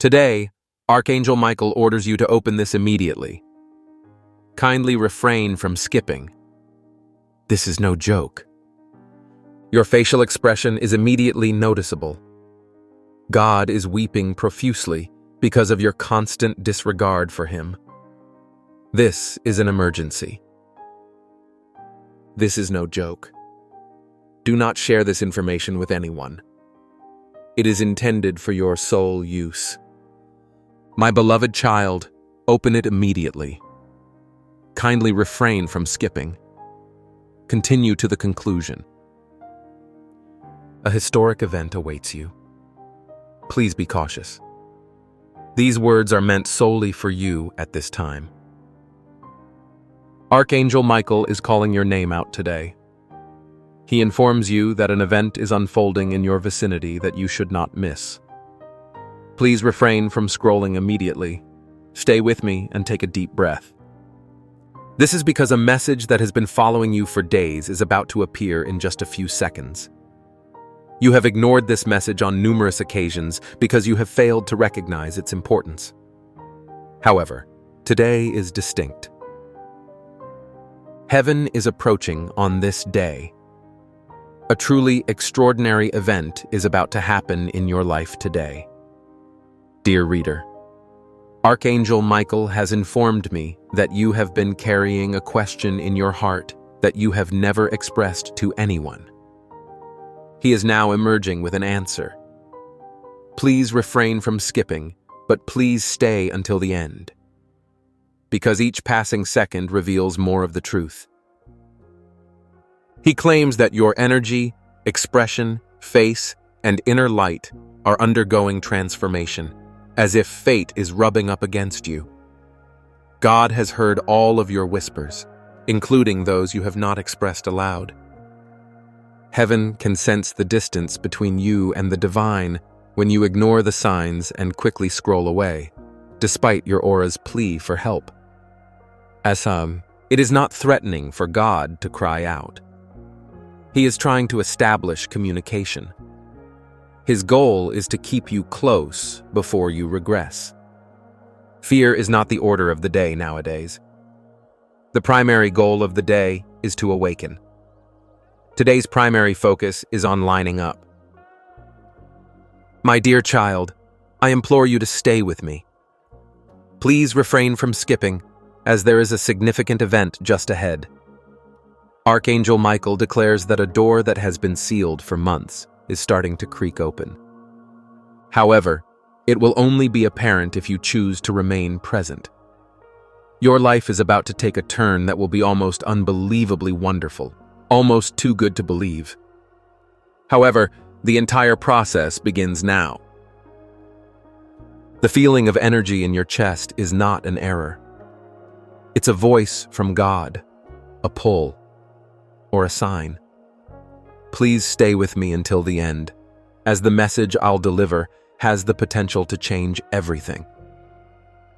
Today, Archangel Michael orders you to open this immediately. Kindly refrain from skipping. This is no joke. Your facial expression is immediately noticeable. God is weeping profusely because of your constant disregard for him. This is an emergency. This is no joke. Do not share this information with anyone. It is intended for your sole use. My beloved child, open it immediately. Kindly refrain from skipping. Continue to the conclusion. A historic event awaits you. Please be cautious. These words are meant solely for you at this time. Archangel Michael is calling your name out today. He informs you that an event is unfolding in your vicinity that you should not miss. Please refrain from scrolling immediately. Stay with me and take a deep breath. This is because a message that has been following you for days is about to appear in just a few seconds. You have ignored this message on numerous occasions because you have failed to recognize its importance. However, today is distinct. Heaven is approaching on this day. A truly extraordinary event is about to happen in your life today. Dear reader, Archangel Michael has informed me that you have been carrying a question in your heart that you have never expressed to anyone. He is now emerging with an answer. Please refrain from skipping, but please stay until the end, because each passing second reveals more of the truth. He claims that your energy, expression, face, and inner light are undergoing transformation, as if fate is rubbing up against you. God has heard all of your whispers, including those you have not expressed aloud. Heaven can sense the distance between you and the divine when you ignore the signs and quickly scroll away, despite your aura's plea for help. It is not threatening for God to cry out. He is trying to establish communication. His goal is to keep you close before you regress. Fear is not the order of the day nowadays. The primary goal of the day is to awaken. Today's primary focus is on lining up. My dear child, I implore you to stay with me. Please refrain from skipping, as there is a significant event just ahead. Archangel Michael declares that a door that has been sealed for months is starting to creak open. However, it will only be apparent if you choose to remain present. Your life is about to take a turn that will be almost unbelievably wonderful, almost too good to believe. However, the entire process begins now. The feeling of energy in your chest is not an error. It's a voice from God, a pull, or a sign. Please stay with me until the end, as the message I'll deliver has the potential to change everything.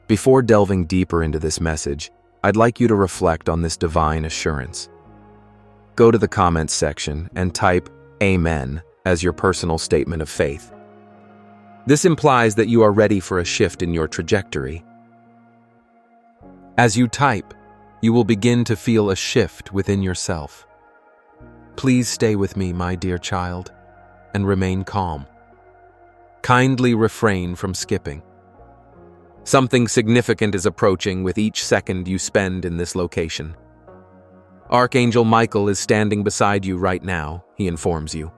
Before delving deeper into this message, I'd like you to reflect on this divine assurance. Go to the comments section and type Amen as your personal statement of faith. This implies that you are ready for a shift in your trajectory. As you type, you will begin to feel a shift within yourself. Please stay with me, my dear child, and remain calm. Kindly refrain from skipping. Something significant is approaching with each second you spend in this location. Archangel Michael is standing beside you right now, he informs you.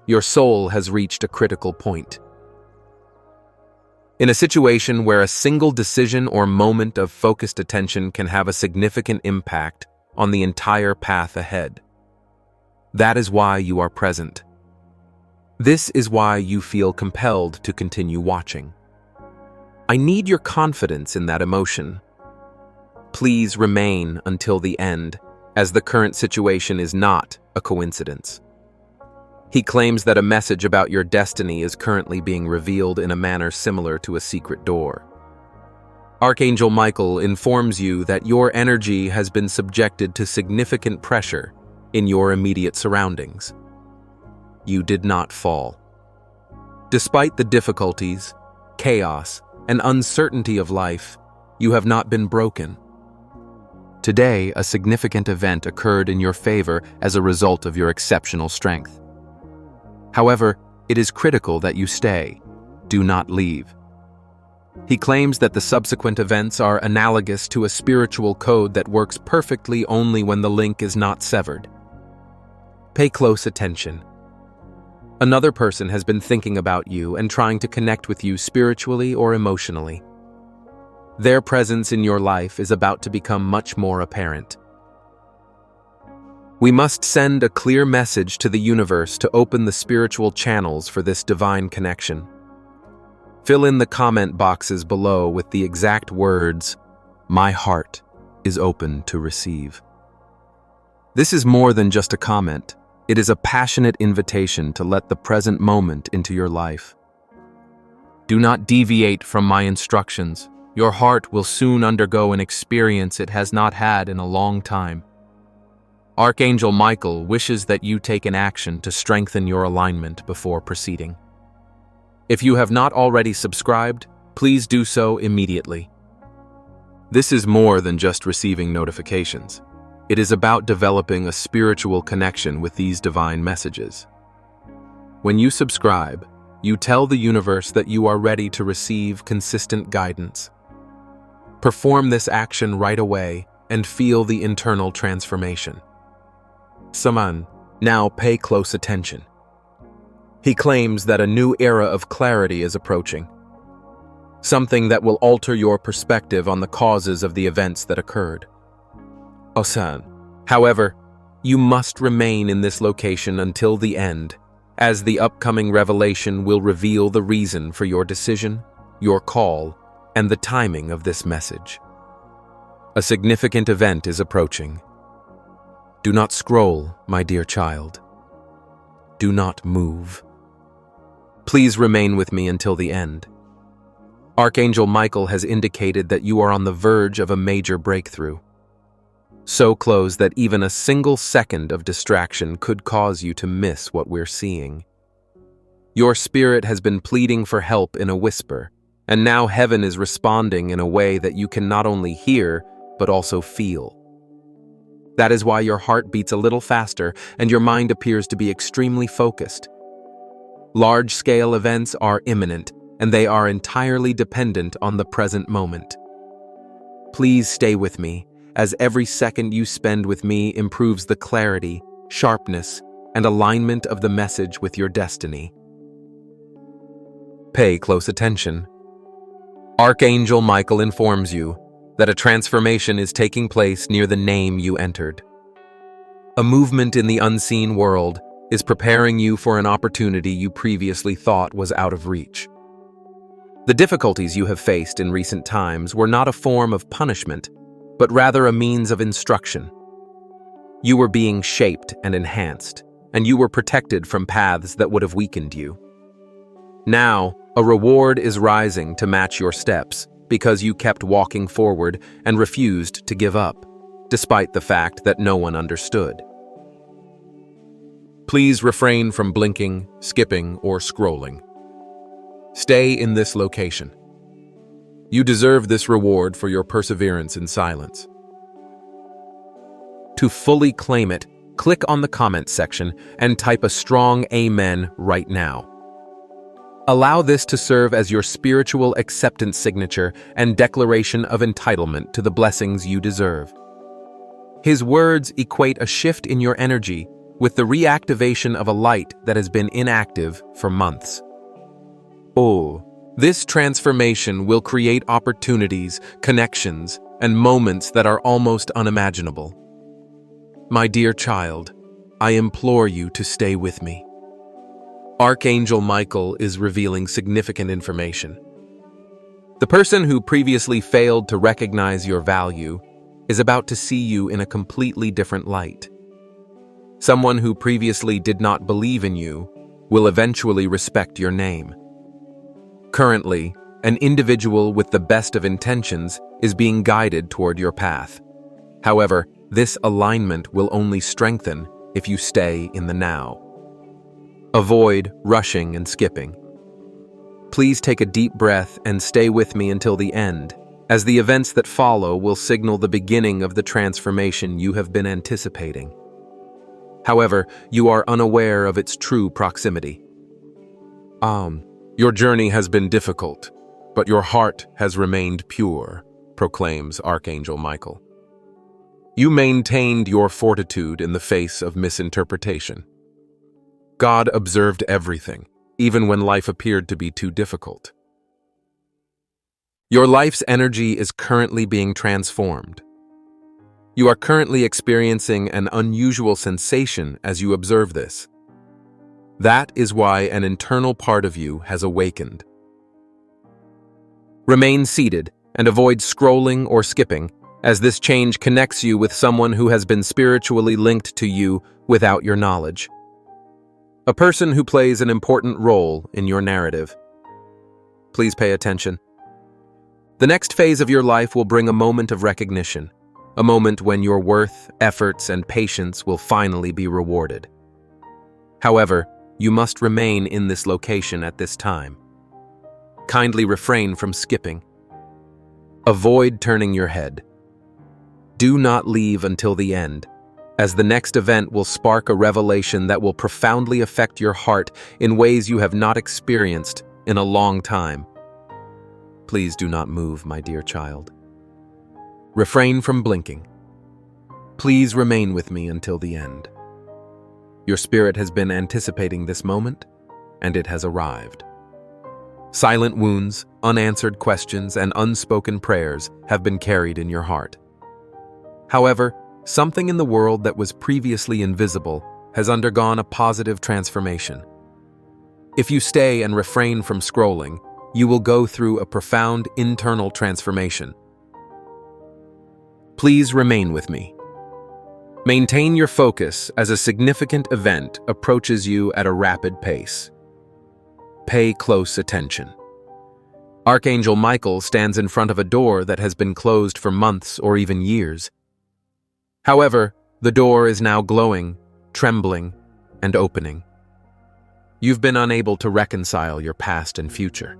Your soul has reached a critical point. In a situation where a single decision or moment of focused attention can have a significant impact on the entire path ahead. That is why you are present. This is why you feel compelled to continue watching. I need your confidence in that emotion. Please remain until the end, as the current situation is not a coincidence. He claims that a message about your destiny is currently being revealed in a manner similar to a secret door. Archangel Michael informs you that your energy has been subjected to significant pressure in your immediate surroundings. You did not fall. Despite the difficulties, chaos, and uncertainty of life, you have not been broken. Today, a significant event occurred in your favor as a result of your exceptional strength. However, it is critical that you stay. Do not leave. He claims that the subsequent events are analogous to a spiritual code that works perfectly only when the link is not severed. Pay close attention. Another person has been thinking about you and trying to connect with you spiritually or emotionally. Their presence in your life is about to become much more apparent. We must send a clear message to the universe to open the spiritual channels for this divine connection. Fill in the comment boxes below with the exact words, "My heart is open to receive." This is more than just a comment. It is a passionate invitation to let the present moment into your life. Do not deviate from my instructions. Your heart will soon undergo an experience it has not had in a long time. Archangel Michael wishes that you take an action to strengthen your alignment before proceeding. If you have not already subscribed, please do so immediately. This is more than just receiving notifications. It is about developing a spiritual connection with these divine messages. When you subscribe, you tell the universe that you are ready to receive consistent guidance. Perform this action right away and feel the internal transformation. Saman, now pay close attention. He claims that a new era of clarity is approaching, something that will alter your perspective on the causes of the events that occurred. Osan, however, you must remain in this location until the end, as the upcoming revelation will reveal the reason for your decision, your call, and the timing of this message. A significant event is approaching. Do not scroll, my dear child. Do not move. Please remain with me until the end. Archangel Michael has indicated that you are on the verge of a major breakthrough. So close that even a single second of distraction could cause you to miss what we're seeing. Your spirit has been pleading for help in a whisper, and now heaven is responding in a way that you can not only hear, but also feel. That is why your heart beats a little faster and your mind appears to be extremely focused. Large-scale events are imminent, and they are entirely dependent on the present moment. Please stay with me, as every second you spend with me improves the clarity, sharpness, and alignment of the message with your destiny. Pay close attention. Archangel Michael informs you that a transformation is taking place near the name you entered. A movement in the unseen world is preparing you for an opportunity you previously thought was out of reach. The difficulties you have faced in recent times were not a form of punishment, but rather a means of instruction. You were being shaped and enhanced, and you were protected from paths that would have weakened you. Now, a reward is rising to match your steps because you kept walking forward and refused to give up, despite the fact that no one understood. Please refrain from blinking, skipping, or scrolling. Stay in this location. You deserve this reward for your perseverance in silence. To fully claim it, click on the comment section and type a strong Amen right now. Allow this to serve as your spiritual acceptance signature and declaration of entitlement to the blessings you deserve. His words equate a shift in your energy with the reactivation of a light that has been inactive for months. Oh, this transformation will create opportunities, connections, and moments that are almost unimaginable. My dear child, I implore you to stay with me. Archangel Michael is revealing significant information. The person who previously failed to recognize your value is about to see you in a completely different light. Someone who previously did not believe in you will eventually respect your name. Currently, an individual with the best of intentions is being guided toward your path. However, this alignment will only strengthen if you stay in the now. Avoid rushing and skipping. Please take a deep breath and stay with me until the end, as the events that follow will signal the beginning of the transformation you have been anticipating. However, you are unaware of its true proximity. Your journey has been difficult, but your heart has remained pure, proclaims Archangel Michael. You maintained your fortitude in the face of misinterpretation. God observed everything, even when life appeared to be too difficult. Your life's energy is currently being transformed. You are currently experiencing an unusual sensation as you observe this. That is why an internal part of you has awakened. Remain seated and avoid scrolling or skipping, as this change connects you with someone who has been spiritually linked to you without your knowledge. A person who plays an important role in your narrative. Please pay attention. The next phase of your life will bring a moment of recognition, a moment when your worth, efforts, and patience will finally be rewarded. However, you must remain in this location at this time. Kindly refrain from skipping. Avoid turning your head. Do not leave until the end, as the next event will spark a revelation that will profoundly affect your heart in ways you have not experienced in a long time. Please do not move, my dear child. Refrain from blinking. Please remain with me until the end. Your spirit has been anticipating this moment, and it has arrived. Silent wounds, unanswered questions, and unspoken prayers have been carried in your heart. However, something in the world that was previously invisible has undergone a positive transformation. If you stay and refrain from scrolling, you will go through a profound internal transformation. Please remain with me. Maintain your focus as a significant event approaches you at a rapid pace. Pay close attention. Archangel Michael stands in front of a door that has been closed for months or even years. However, the door is now glowing, trembling, and opening. You've been unable to reconcile your past and future.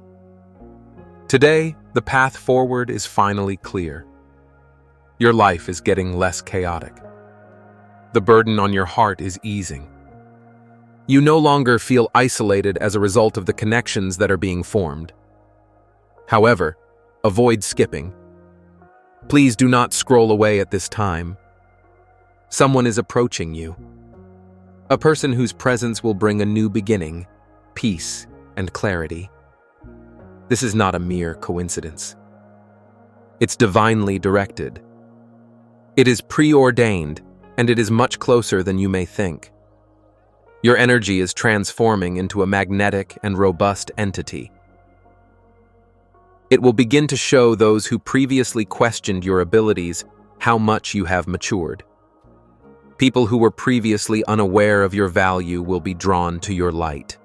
Today, the path forward is finally clear. Your life is getting less chaotic. The burden on your heart is easing. You no longer feel isolated as a result of the connections that are being formed. However, avoid skipping. Please do not scroll away at this time. Someone is approaching you. A person whose presence will bring a new beginning, peace, and clarity. This is not a mere coincidence. It's divinely directed. It is preordained, and it is much closer than you may think. Your energy is transforming into a magnetic and robust entity. It will begin to show those who previously questioned your abilities how much you have matured. People who were previously unaware of your value will be drawn to your light.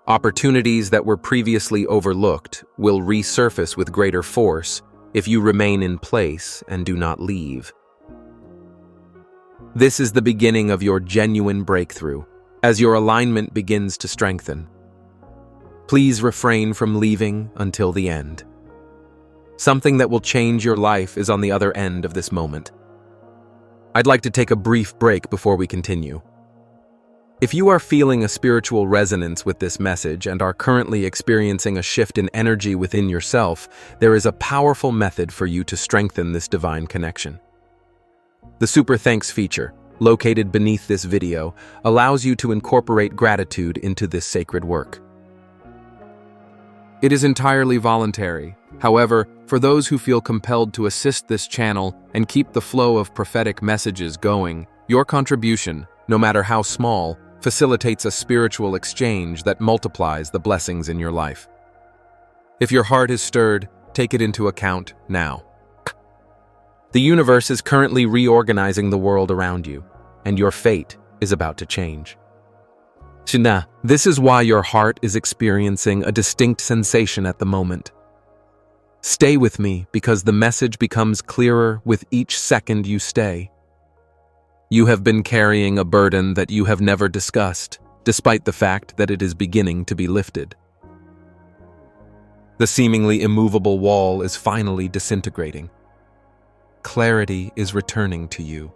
Opportunities that were previously overlooked will resurface with greater force if you remain in place and do not leave. This is the beginning of your genuine breakthrough, as your alignment begins to strengthen. Please refrain from leaving until the end. Something that will change your life is on the other end of this moment. I'd like to take a brief break before we continue. If you are feeling a spiritual resonance with this message and are currently experiencing a shift in energy within yourself, there is a powerful method for you to strengthen this divine connection. The Super Thanks feature, located beneath this video, allows you to incorporate gratitude into this sacred work. It is entirely voluntary. However, for those who feel compelled to assist this channel and keep the flow of prophetic messages going, your contribution, no matter how small, facilitates a spiritual exchange that multiplies the blessings in your life. If your heart is stirred, take it into account now. The universe is currently reorganizing the world around you, and your fate is about to change. Shina, this is why your heart is experiencing a distinct sensation at the moment. Stay with me because the message becomes clearer with each second you stay. You have been carrying a burden that you have never discussed, despite the fact that it is beginning to be lifted. The seemingly immovable wall is finally disintegrating. Clarity is returning to you.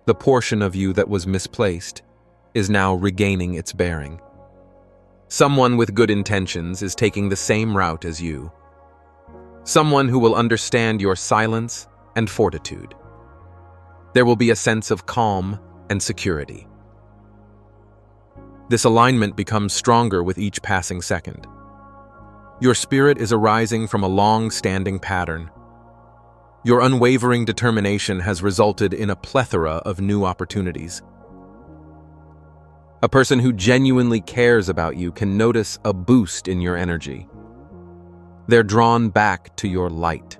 The portion of you that was misplaced is now regaining its bearing. Someone with good intentions is taking the same route as you. Someone who will understand your silence and fortitude. There will be a sense of calm and security. This alignment becomes stronger with each passing second. Your spirit is arising from a long-standing pattern. Your unwavering determination has resulted in a plethora of new opportunities. A person who genuinely cares about you can notice a boost in your energy. They're drawn back to your light.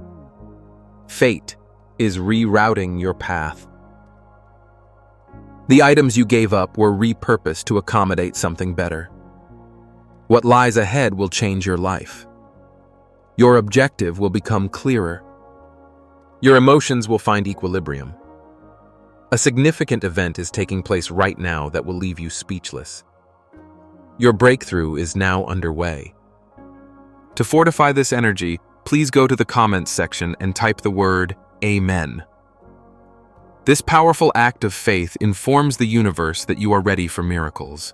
Fate is rerouting your path. The items you gave up were repurposed to accommodate something better. What lies ahead will change your life. Your objective will become clearer. Your emotions will find equilibrium. A significant event is taking place right now that will leave you speechless. Your breakthrough is now underway. To fortify this energy, please go to the comments section and type the word Amen. This powerful act of faith informs the universe that you are ready for miracles.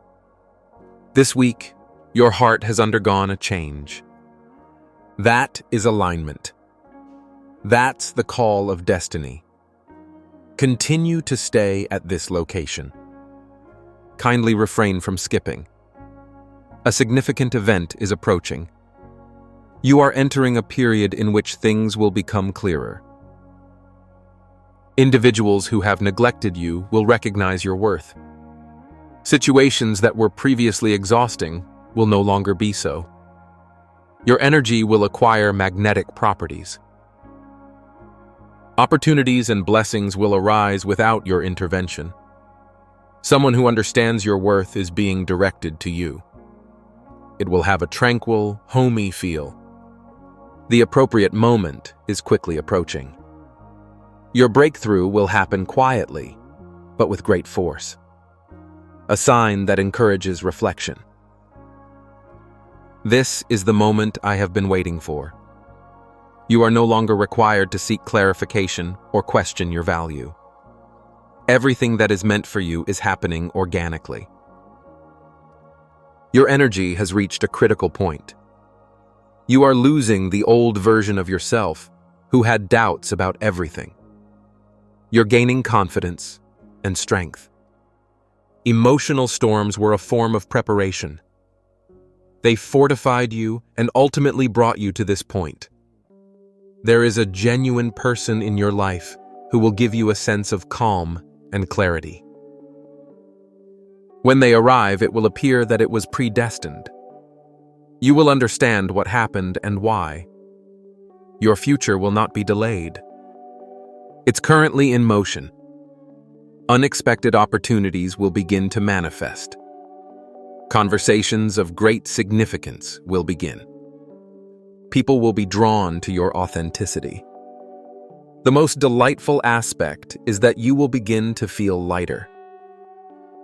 This week, your heart has undergone a change. That is alignment. That's the call of destiny. Continue to stay at this location. Kindly refrain from skipping. A significant event is approaching. You are entering a period in which things will become clearer. Individuals who have neglected you will recognize your worth. Situations that were previously exhausting will no longer be so. Your energy will acquire magnetic properties. Opportunities and blessings will arise without your intervention. Someone who understands your worth is being directed to you. It will have a tranquil, homey feel. The appropriate moment is quickly approaching. Your breakthrough will happen quietly, but with great force. A sign that encourages reflection. This is the moment I have been waiting for. You are no longer required to seek clarification or question your value. Everything that is meant for you is happening organically. Your energy has reached a critical point. You are losing the old version of yourself who had doubts about everything. You're gaining confidence and strength. Emotional storms were a form of preparation. They fortified you and ultimately brought you to this point. There is a genuine person in your life who will give you a sense of calm and clarity. When they arrive, it will appear that it was predestined. You will understand what happened and why. Your future will not be delayed. It's currently in motion. Unexpected opportunities will begin to manifest. Conversations of great significance will begin. People will be drawn to your authenticity. The most delightful aspect is that you will begin to feel lighter.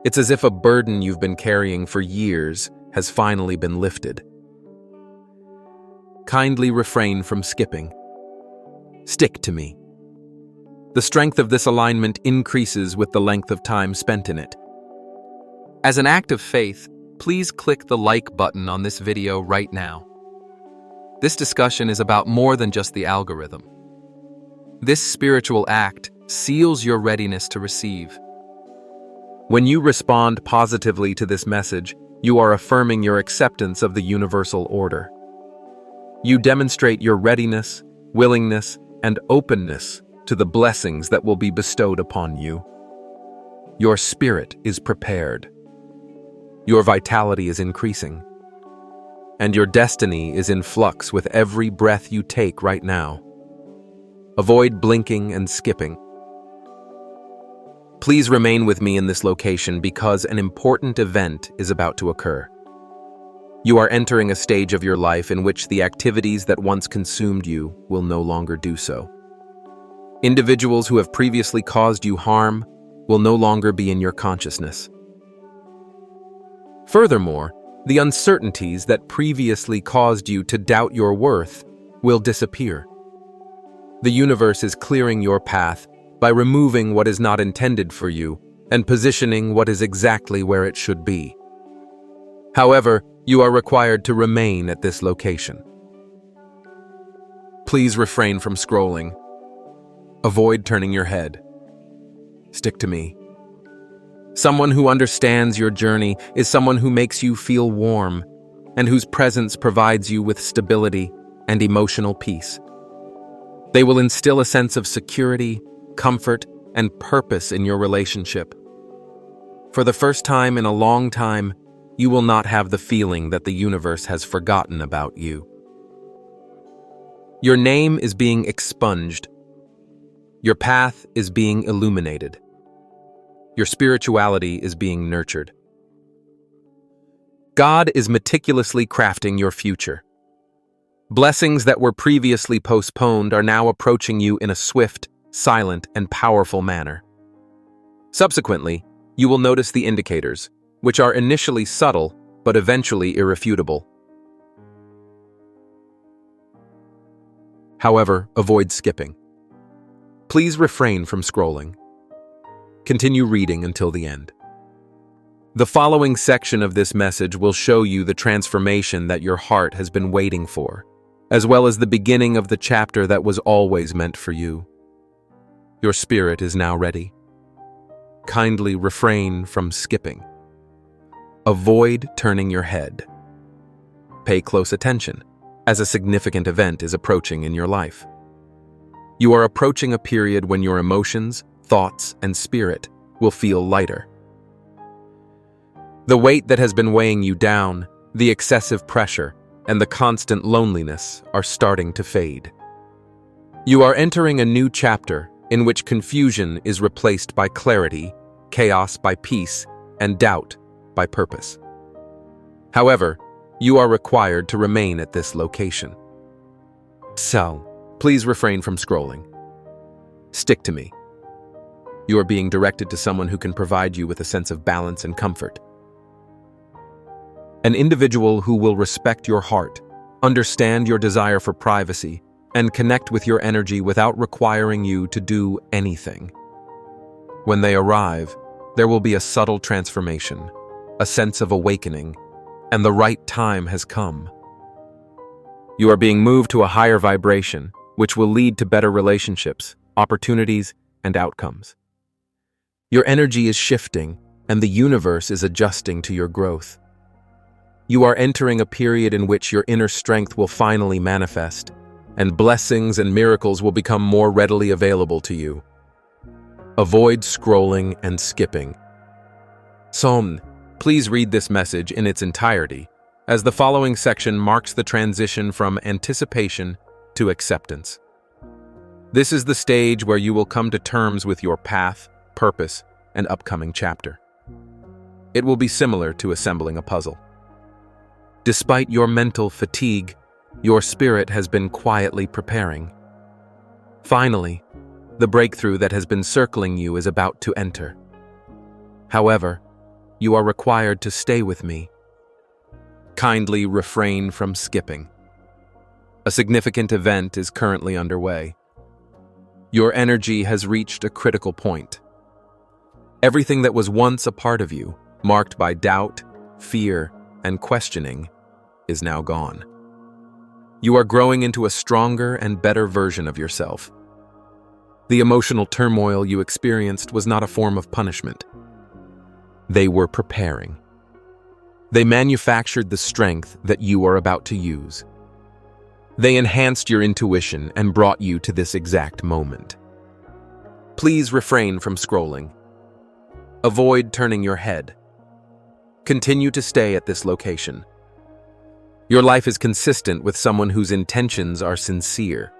It's as if a burden you've been carrying for years has finally been lifted. Kindly refrain from skipping. Stick to me. The strength of this alignment increases with the length of time spent in it. As an act of faith, please click the like button on this video right now. This discussion is about more than just the algorithm. This spiritual act seals your readiness to receive. When you respond positively to this message, you are affirming your acceptance of the universal order. You demonstrate your readiness, willingness, and openness to the blessings that will be bestowed upon you. Your spirit is prepared. Your vitality is increasing. And your destiny is in flux with every breath you take right now. Avoid blinking and skipping. Please remain with me in this location because an important event is about to occur. You are entering a stage of your life in which the activities that once consumed you will no longer do so. Individuals who have previously caused you harm will no longer be in your consciousness. Furthermore, The uncertainties that previously caused you to doubt your worth will disappear. The universe is clearing your path by removing what is not intended for you and positioning what is exactly where it should be. However, you are required to remain at this location. Please refrain from scrolling. Avoid turning your head. Stick to me. Someone who understands your journey is someone who makes you feel warm and whose presence provides you with stability and emotional peace. They will instill a sense of security, comfort, and purpose in your relationship. For the first time in a long time, you will not have the feeling that the universe has forgotten about you. Your name is being expunged. Your path is being illuminated. Your spirituality is being nurtured. God is meticulously crafting your future. Blessings that were previously postponed are now approaching you in a swift, silent, and powerful manner. Subsequently, you will notice the indicators, which are initially subtle but eventually irrefutable. However, avoid skipping. Please refrain from scrolling. Continue reading until the end. The following section of this message will show you the transformation that your heart has been waiting for, as well as the beginning of the chapter that was always meant for you. Your spirit is now ready. Kindly refrain from skipping. Avoid turning your head. Pay close attention, as a significant event is approaching in your life. You are approaching a period when your emotions, thoughts, and spirit will feel lighter. The weight that has been weighing you down, the excessive pressure, and the constant loneliness are starting to fade. You are entering a new chapter in which confusion is replaced by clarity, chaos by peace, and doubt by purpose. However, you are required to remain at this location. So, please refrain from scrolling. Stick to me. You are being directed to someone who can provide you with a sense of balance and comfort. An individual who will respect your heart, understand your desire for privacy, and connect with your energy without requiring you to do anything. When they arrive, there will be a subtle transformation, a sense of awakening, and the right time has come. You are being moved to a higher vibration, which will lead to better relationships, opportunities, and outcomes. Your energy is shifting, and the universe is adjusting to your growth. You are entering a period in which your inner strength will finally manifest, and blessings and miracles will become more readily available to you. Avoid scrolling and skipping. Psalm, please read this message in its entirety, as the following section marks the transition from anticipation to acceptance. This is the stage where you will come to terms with your path, purpose, and upcoming chapter. It will be similar to assembling a puzzle. Despite your mental fatigue, your spirit has been quietly preparing. Finally, the breakthrough that has been circling you is about to enter. However, you are required to stay with me. Kindly refrain from skipping. A significant event is currently underway. Your energy has reached a critical point. Everything that was once a part of you, marked by doubt, fear, and questioning, is now gone. You are growing into a stronger and better version of yourself. The emotional turmoil you experienced was not a form of punishment. They were preparing. They manufactured the strength that you are about to use. They enhanced your intuition and brought you to this exact moment. Please refrain from scrolling. Avoid turning your head. Continue to stay at this location. Your life is consistent with someone whose intentions are sincere.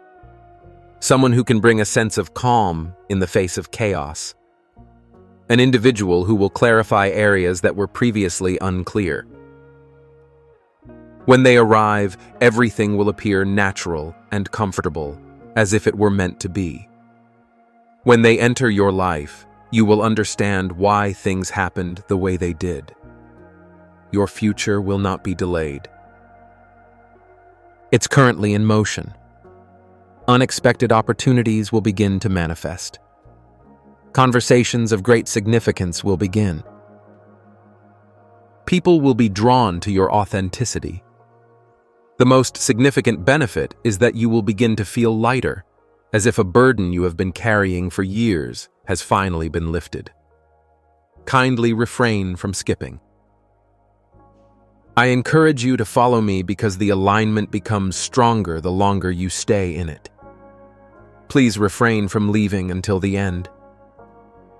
Someone who can bring a sense of calm in the face of chaos. An individual who will clarify areas that were previously unclear. When they arrive, everything will appear natural and comfortable, as if it were meant to be. When they enter your life, you will understand why things happened the way they did. Your future will not be delayed. It's currently in motion. Unexpected opportunities will begin to manifest. Conversations of great significance will begin. People will be drawn to your authenticity. The most significant benefit is that you will begin to feel lighter, as if a burden you have been carrying for years has finally been lifted. Kindly refrain from skipping. I encourage you to follow me because the alignment becomes stronger the longer you stay in it. Please refrain from leaving until the end.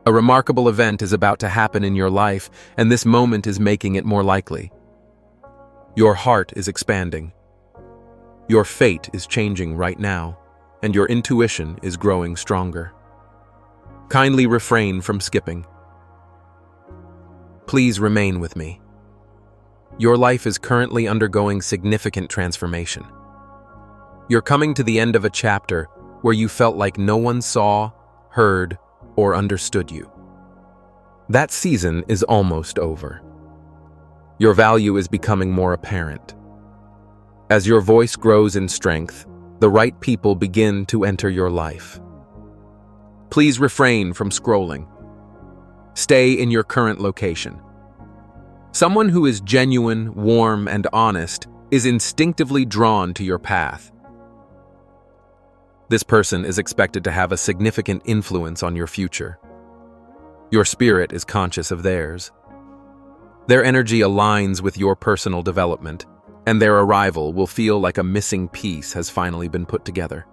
A remarkable event is about to happen in your life, and this moment is making it more likely. Your heart is expanding. Your fate is changing right now, and your intuition is growing stronger. Kindly refrain from skipping. Please remain with me. Your life is currently undergoing significant transformation. You're coming to the end of a chapter where you felt like no one saw, heard, or understood you. That season is almost over. Your value is becoming more apparent. As your voice grows in strength, the right people begin to enter your life. Please refrain from scrolling. Stay in your current location. Someone who is genuine, warm, and honest is instinctively drawn to your path. This person is expected to have a significant influence on your future. Your spirit is conscious of theirs. Their energy aligns with your personal development, and their arrival will feel like a missing piece has finally been put together.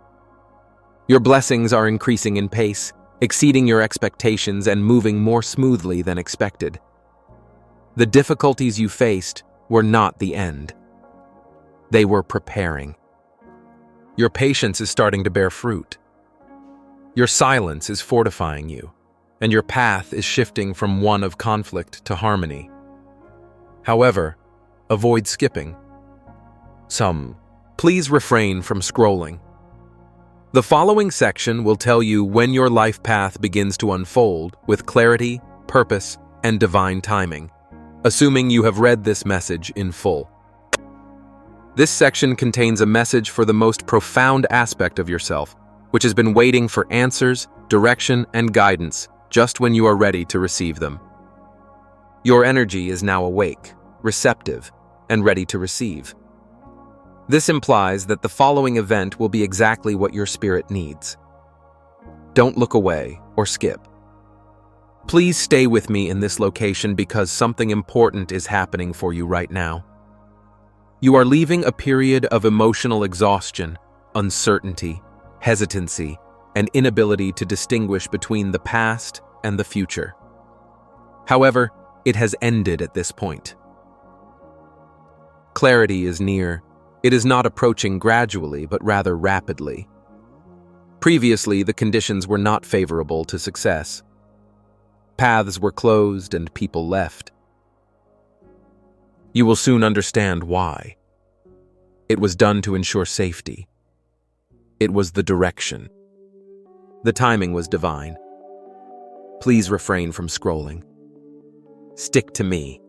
Your blessings are increasing in pace, exceeding your expectations and moving more smoothly than expected. The difficulties you faced were not the end. They were preparing. Your patience is starting to bear fruit. Your silence is fortifying you, and your path is shifting from one of conflict to harmony. However, avoid skipping. Please refrain from scrolling. The following section will tell you when your life path begins to unfold with clarity, purpose, and divine timing, assuming you have read this message in full. This section contains a message for the most profound aspect of yourself, which has been waiting for answers, direction, and guidance just when you are ready to receive them. Your energy is now awake, receptive, and ready to receive. This implies that the following event will be exactly what your spirit needs. Don't look away or skip. Please stay with me in this location because something important is happening for you right now. You are leaving a period of emotional exhaustion, uncertainty, hesitancy, and inability to distinguish between the past and the future. However, it has ended at this point. Clarity is near. It is not approaching gradually, but rather rapidly. Previously, the conditions were not favorable to success. Paths were closed and people left. You will soon understand why. It was done to ensure safety. It was the direction. The timing was divine. Please refrain from scrolling. Stick to me.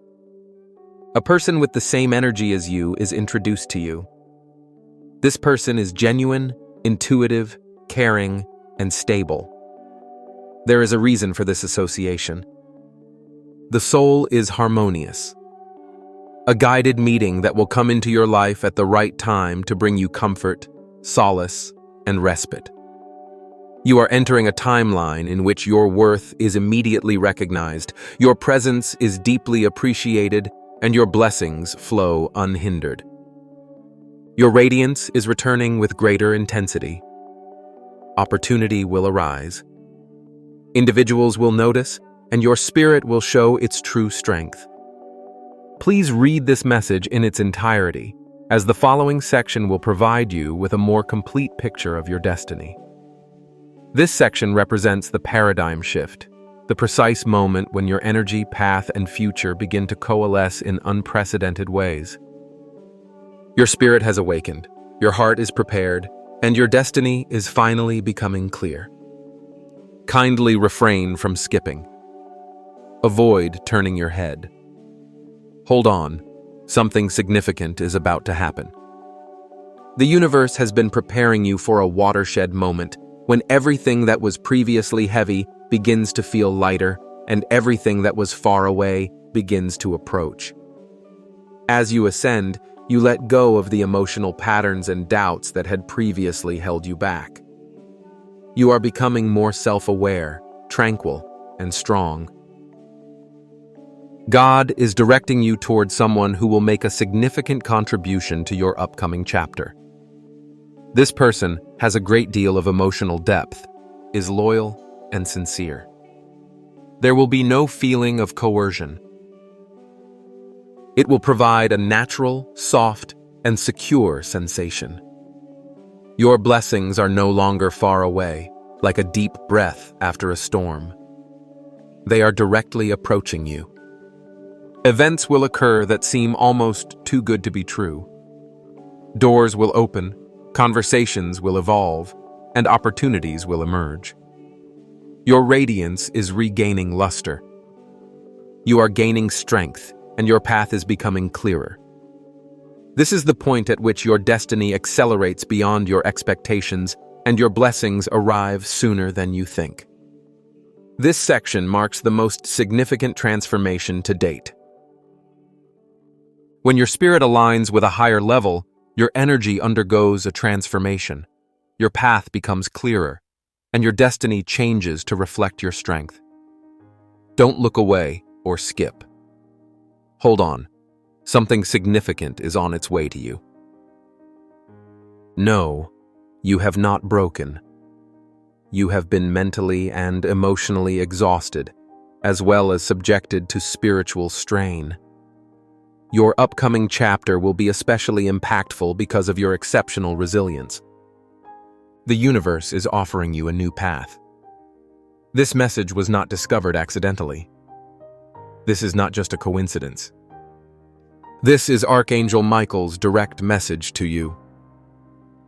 A person with the same energy as you is introduced to you. This person is genuine, intuitive, caring, and stable. There is a reason for this association. The soul is harmonious. A guided meeting that will come into your life at the right time to bring you comfort, solace, and respite. You are entering a timeline in which your worth is immediately recognized, your presence is deeply appreciated, and your blessings flow unhindered. Your radiance is returning with greater intensity. Opportunity will arise. Individuals will notice, and your spirit will show its true strength. Please read this message in its entirety, as the following section will provide you with a more complete picture of your destiny. This section represents the paradigm shift, the precise moment when your energy, path, and future begin to coalesce in unprecedented ways. Your spirit has awakened, your heart is prepared, and your destiny is finally becoming clear. Kindly refrain from skipping. Avoid turning your head. Hold on, something significant is about to happen. The universe has been preparing you for a watershed moment when everything that was previously heavy begins to feel lighter and everything that was far away begins to approach. As you ascend, you let go of the emotional patterns and doubts that had previously held you back. You are becoming more self-aware, tranquil, and strong. God is directing you toward someone who will make a significant contribution to your upcoming chapter. This person has a great deal of emotional depth, is loyal and sincere. There will be no feeling of coercion. It will provide a natural, soft, and secure sensation. Your blessings are no longer far away, like a deep breath after a storm. They are directly approaching you. Events will occur that seem almost too good to be true. Doors will open, conversations will evolve, and opportunities will emerge. Your radiance is regaining luster. You are gaining strength, and your path is becoming clearer. This is the point at which your destiny accelerates beyond your expectations, and your blessings arrive sooner than you think. This section marks the most significant transformation to date. When your spirit aligns with a higher level, your energy undergoes a transformation. Your path becomes clearer, and your destiny changes to reflect your strength. Don't look away or skip. Hold on. Something significant is on its way to you. No, you have not broken. You have been mentally and emotionally exhausted, as well as subjected to spiritual strain. Your upcoming chapter will be especially impactful because of your exceptional resilience. The universe is offering you a new path. This message was not discovered accidentally. This is not just a coincidence. This is Archangel Michael's direct message to you.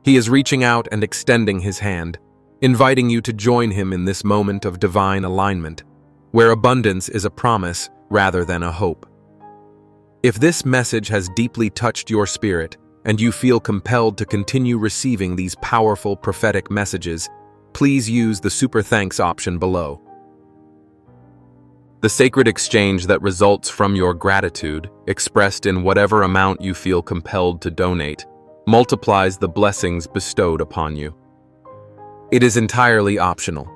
He is reaching out and extending his hand, inviting you to join him in this moment of divine alignment, where abundance is a promise rather than a hope. If this message has deeply touched your spirit and you feel compelled to continue receiving these powerful prophetic messages, please use the Super Thanks option below. The sacred exchange that results from your gratitude, expressed in whatever amount you feel compelled to donate, multiplies the blessings bestowed upon you. It is entirely optional.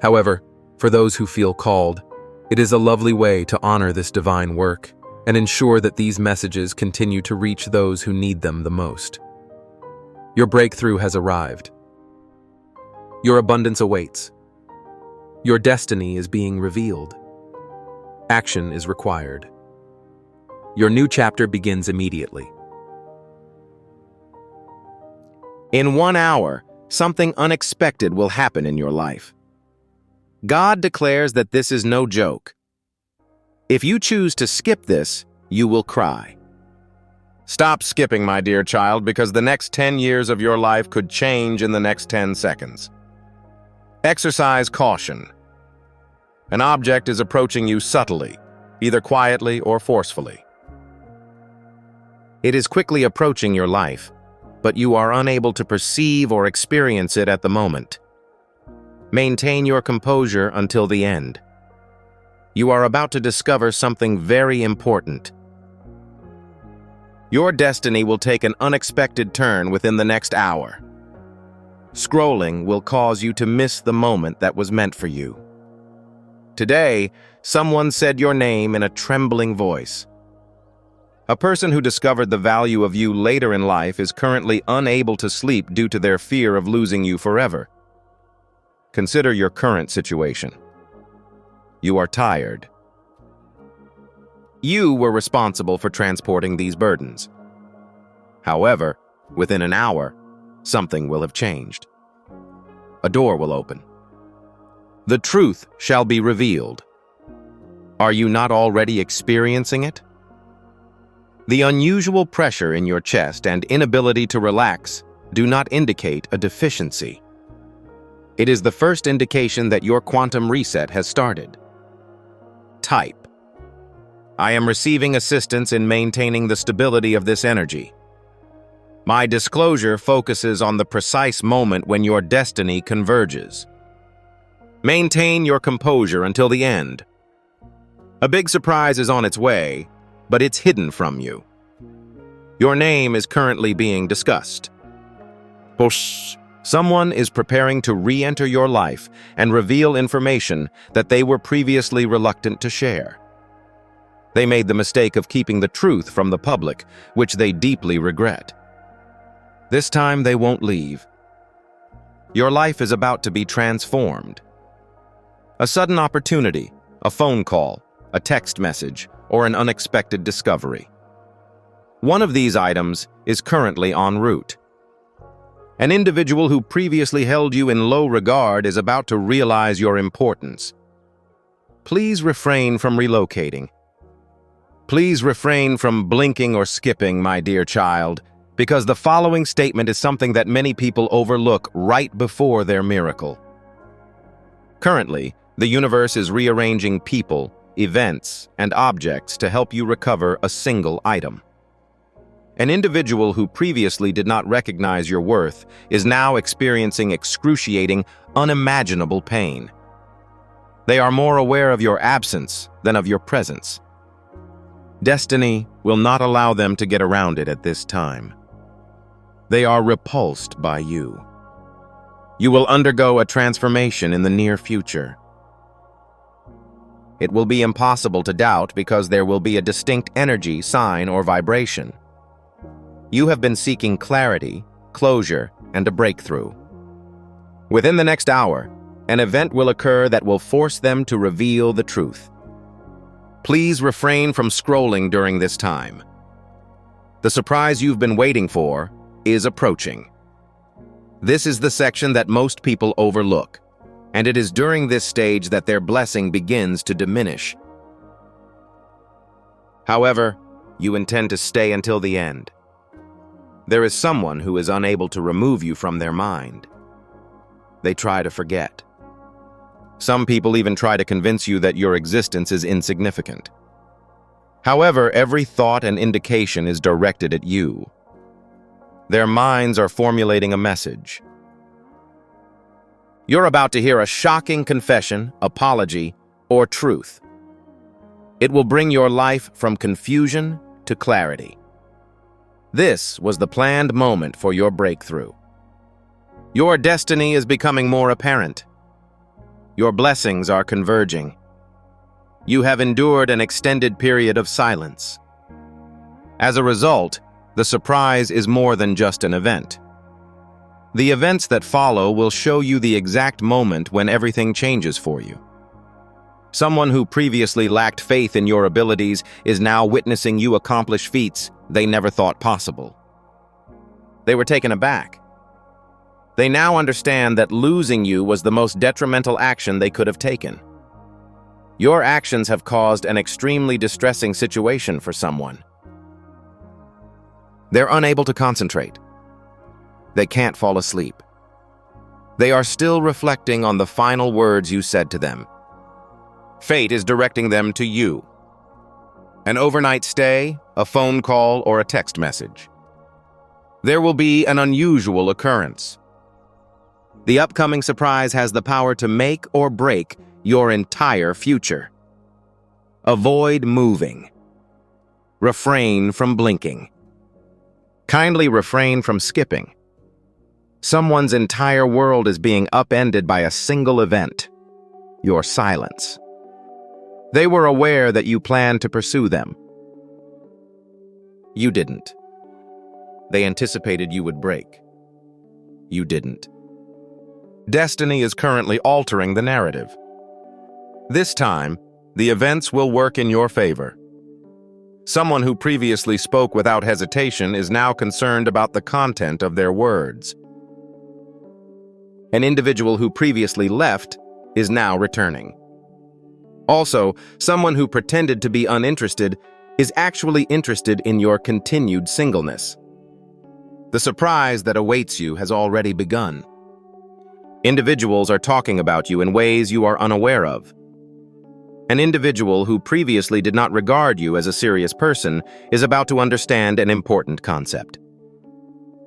However, for those who feel called, it is a lovely way to honor this divine work and ensure that these messages continue to reach those who need them the most. Your breakthrough has arrived. Your abundance awaits. Your destiny is being revealed. Action is required. Your new chapter begins immediately. In 1 hour, something unexpected will happen in your life. God declares that this is no joke. If you choose to skip this, you will cry. Stop skipping, my dear child, because the next 10 years of your life could change in the next 10 seconds. Exercise caution. An object is approaching you subtly, either quietly or forcefully. It is quickly approaching your life, but you are unable to perceive or experience it at the moment. Maintain your composure until the end. You are about to discover something very important. Your destiny will take an unexpected turn within the next hour. Scrolling will cause you to miss the moment that was meant for you. Today, someone said your name in a trembling voice. A person who discovered the value of you later in life is currently unable to sleep due to their fear of losing you forever. Consider your current situation. You are tired. You were responsible for transporting these burdens. However, within an hour, something will have changed. A door will open. The truth shall be revealed. Are you not already experiencing it? The unusual pressure in your chest and inability to relax do not indicate a deficiency. It is the first indication that your quantum reset has started. Type. I am receiving assistance in maintaining the stability of this energy. My disclosure focuses on the precise moment when your destiny converges. Maintain your composure until the end. A big surprise is on its way, but it's hidden from you. Your name is currently being discussed. Someone is preparing to re-enter your life and reveal information that they were previously reluctant to share. They made the mistake of keeping the truth from the public, which they deeply regret. This time they won't leave. Your life is about to be transformed. A sudden opportunity, a phone call, a text message, or an unexpected discovery. One of these items is currently en route. An individual who previously held you in low regard is about to realize your importance. Please refrain from relocating. Please refrain from blinking or skipping, my dear child, because the following statement is something that many people overlook right before their miracle. Currently, the universe is rearranging people, events, and objects to help you recover a single item. An individual who previously did not recognize your worth is now experiencing excruciating, unimaginable pain. They are more aware of your absence than of your presence. Destiny will not allow them to get around it at this time. They are repulsed by you. You will undergo a transformation in the near future. It will be impossible to doubt because there will be a distinct energy, sign, or vibration. You have been seeking clarity, closure, and a breakthrough. Within the next hour, an event will occur that will force them to reveal the truth. Please refrain from scrolling during this time. The surprise you've been waiting for is approaching. This is the section that most people overlook, and it is during this stage that their blessing begins to diminish. However, you intend to stay until the end. There is someone who is unable to remove you from their mind. They try to forget. Some people even try to convince you that your existence is insignificant. However, every thought and indication is directed at you. Their minds are formulating a message. You're about to hear a shocking confession, apology, or truth. It will bring your life from confusion to clarity. This was the planned moment for your breakthrough. Your destiny is becoming more apparent. Your blessings are converging. You have endured an extended period of silence. As a result, the surprise is more than just an event. The events that follow will show you the exact moment when everything changes for you. Someone who previously lacked faith in your abilities is now witnessing you accomplish feats they never thought possible. They were taken aback. They now understand that losing you was the most detrimental action they could have taken. Your actions have caused an extremely distressing situation for someone. They're unable to concentrate. They can't fall asleep. They are still reflecting on the final words you said to them. Fate is directing them to you. An overnight stay, a phone call, or a text message. There will be an unusual occurrence. The upcoming surprise has the power to make or break your entire future. Avoid moving. Refrain from blinking. Kindly refrain from skipping. Someone's entire world is being upended by a single event: your silence. They were aware that you planned to pursue them. You didn't. They anticipated you would break. You didn't. Destiny is currently altering the narrative. This time, the events will work in your favor. Someone who previously spoke without hesitation is now concerned about the content of their words. An individual who previously left is now returning. Also, someone who pretended to be uninterested is actually interested in your continued singleness. The surprise that awaits you has already begun. Individuals are talking about you in ways you are unaware of. An individual who previously did not regard you as a serious person is about to understand an important concept.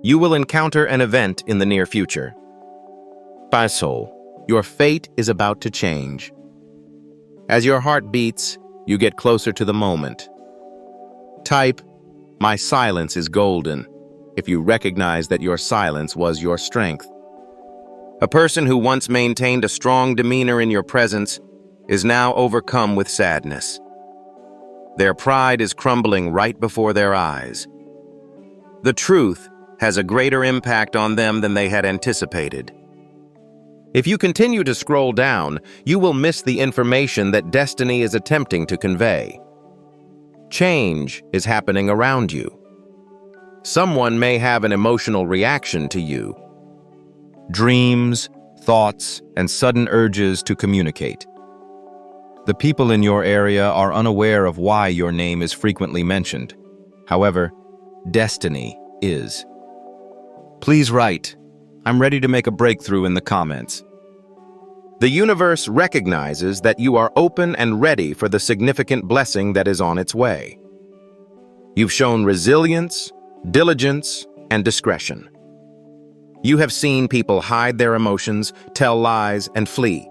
You will encounter an event in the near future. By soul, your fate is about to change. As your heart beats, you get closer to the moment. Type, "My silence is golden," if you recognize that your silence was your strength. A person who once maintained a strong demeanor in your presence is now overcome with sadness. Their pride is crumbling right before their eyes. The truth has a greater impact on them than they had anticipated. If you continue to scroll down, you will miss the information that destiny is attempting to convey. Change is happening around you. Someone may have an emotional reaction to you. Dreams, thoughts, and sudden urges to communicate. The people in your area are unaware of why your name is frequently mentioned. However, destiny is. Please write, "I'm ready to make a breakthrough" in the comments. The universe recognizes that you are open and ready for the significant blessing that is on its way. You've shown resilience, diligence, and discretion. You have seen people hide their emotions, tell lies, and flee.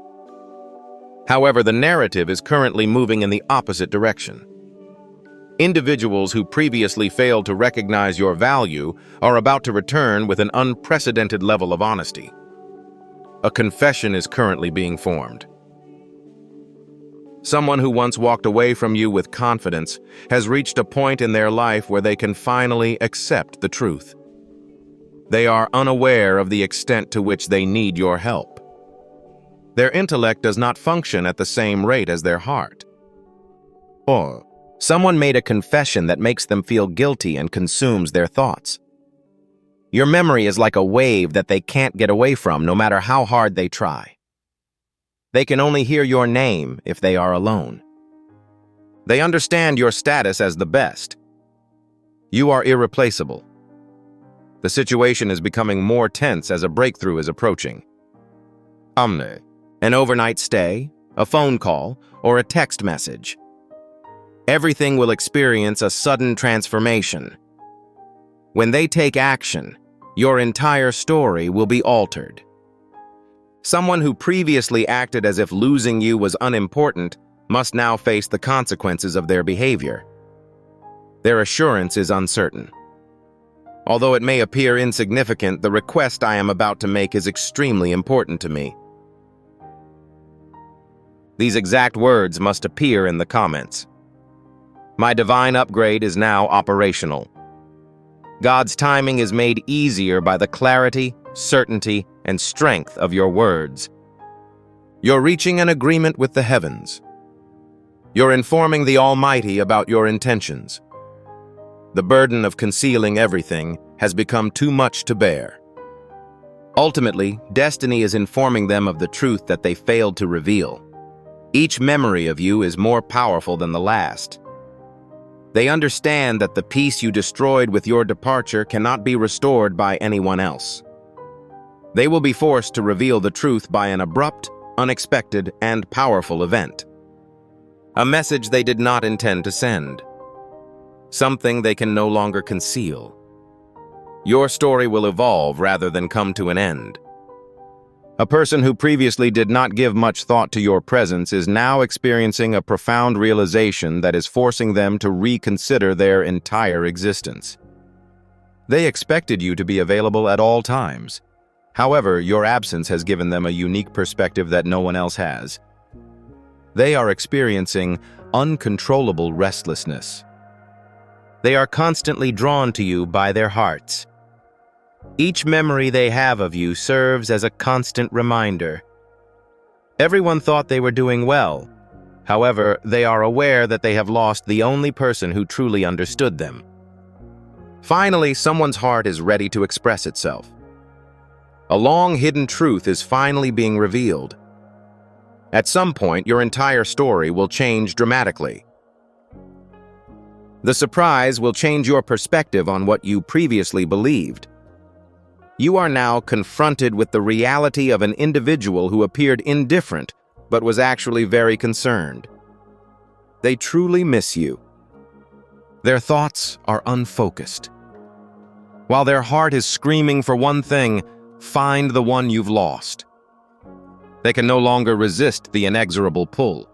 However, the narrative is currently moving in the opposite direction. Individuals who previously failed to recognize your value are about to return with an unprecedented level of honesty. A confession is currently being formed. Someone who once walked away from you with confidence has reached a point in their life where they can finally accept the truth. They are unaware of the extent to which they need your help. Their intellect does not function at the same rate as their heart. Or, someone made a confession that makes them feel guilty and consumes their thoughts. Your memory is like a wave that they can't get away from no matter how hard they try. They can only hear your name if they are alone. They understand your status as the best. You are irreplaceable. The situation is becoming more tense as a breakthrough is approaching. An overnight stay, a phone call, or a text message. Everything will experience a sudden transformation. When they take action, your entire story will be altered. Someone who previously acted as if losing you was unimportant must now face the consequences of their behavior. Their assurance is uncertain. Although it may appear insignificant, the request I am about to make is extremely important to me. These exact words must appear in the comments. My divine upgrade is now operational. God's timing is made easier by the clarity, certainty, and strength of your words. You're reaching an agreement with the heavens. You're informing the Almighty about your intentions. The burden of concealing everything has become too much to bear. Ultimately, destiny is informing them of the truth that they failed to reveal. Each memory of you is more powerful than the last. They understand that the peace you destroyed with your departure cannot be restored by anyone else. They will be forced to reveal the truth by an abrupt, unexpected, and powerful event. A message they did not intend to send. Something they can no longer conceal. Your story will evolve rather than come to an end. A person who previously did not give much thought to your presence is now experiencing a profound realization that is forcing them to reconsider their entire existence. They expected you to be available at all times. However, your absence has given them a unique perspective that no one else has. They are experiencing uncontrollable restlessness. They are constantly drawn to you by their hearts. Each memory they have of you serves as a constant reminder. Everyone thought they were doing well. However, they are aware that they have lost the only person who truly understood them. Finally, someone's heart is ready to express itself. A long-hidden truth is finally being revealed. At some point, your entire story will change dramatically. The surprise will change your perspective on what you previously believed. You are now confronted with the reality of an individual who appeared indifferent, but was actually very concerned. They truly miss you. Their thoughts are unfocused. While their heart is screaming for one thing, find the one you've lost. They can no longer resist the inexorable pull.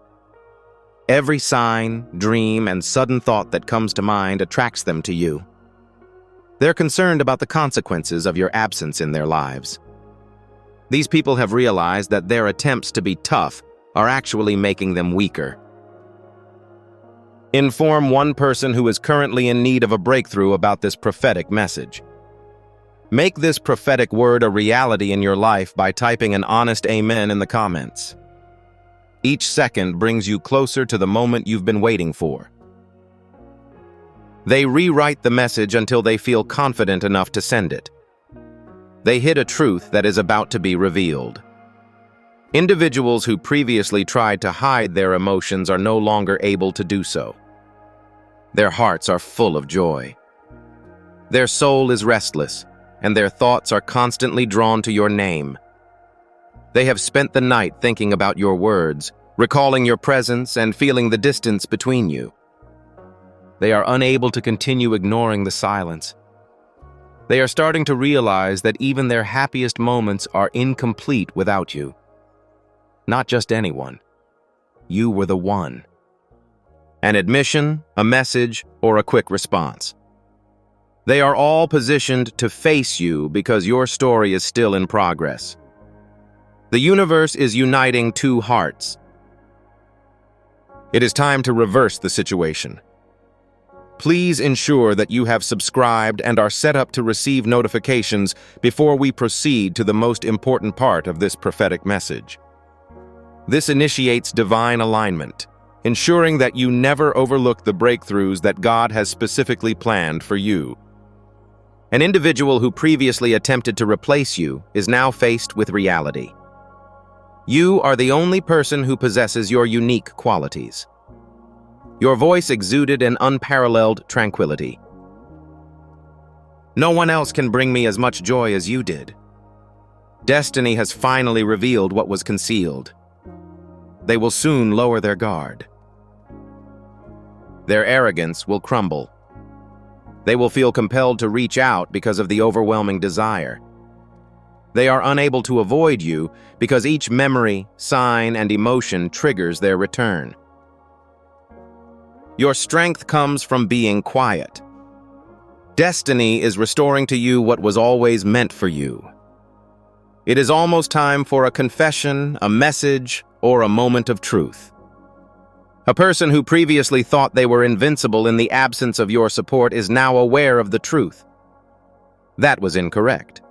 Every sign, dream, and sudden thought that comes to mind attracts them to you. They're concerned about the consequences of your absence in their lives. These people have realized that their attempts to be tough are actually making them weaker. Inform one person who is currently in need of a breakthrough about this prophetic message. Make this prophetic word a reality in your life by typing an honest amen in the comments. Each second brings you closer to the moment you've been waiting for. They rewrite the message until they feel confident enough to send it. They hit a truth that is about to be revealed. Individuals who previously tried to hide their emotions are no longer able to do so. Their hearts are full of joy. Their soul is restless, and their thoughts are constantly drawn to your name. They have spent the night thinking about your words, recalling your presence and feeling the distance between you. They are unable to continue ignoring the silence. They are starting to realize that even their happiest moments are incomplete without you. Not just anyone. You were the one. An admission, a message, or a quick response. They are all positioned to face you because your story is still in progress. The universe is uniting two hearts. It is time to reverse the situation. Please ensure that you have subscribed and are set up to receive notifications before we proceed to the most important part of this prophetic message. This initiates divine alignment, ensuring that you never overlook the breakthroughs that God has specifically planned for you. An individual who previously attempted to replace you is now faced with reality. You are the only person who possesses your unique qualities. Your voice exuded an unparalleled tranquility. No one else can bring me as much joy as you did. Destiny has finally revealed what was concealed. They will soon lower their guard. Their arrogance will crumble. They will feel compelled to reach out because of the overwhelming desire. They are unable to avoid you because each memory, sign, and emotion triggers their return. Your strength comes from being quiet. Destiny is restoring to you what was always meant for you. It is almost time for a confession, a message, or a moment of truth. A person who previously thought they were invincible in the absence of your support is now aware of the truth. That was incorrect.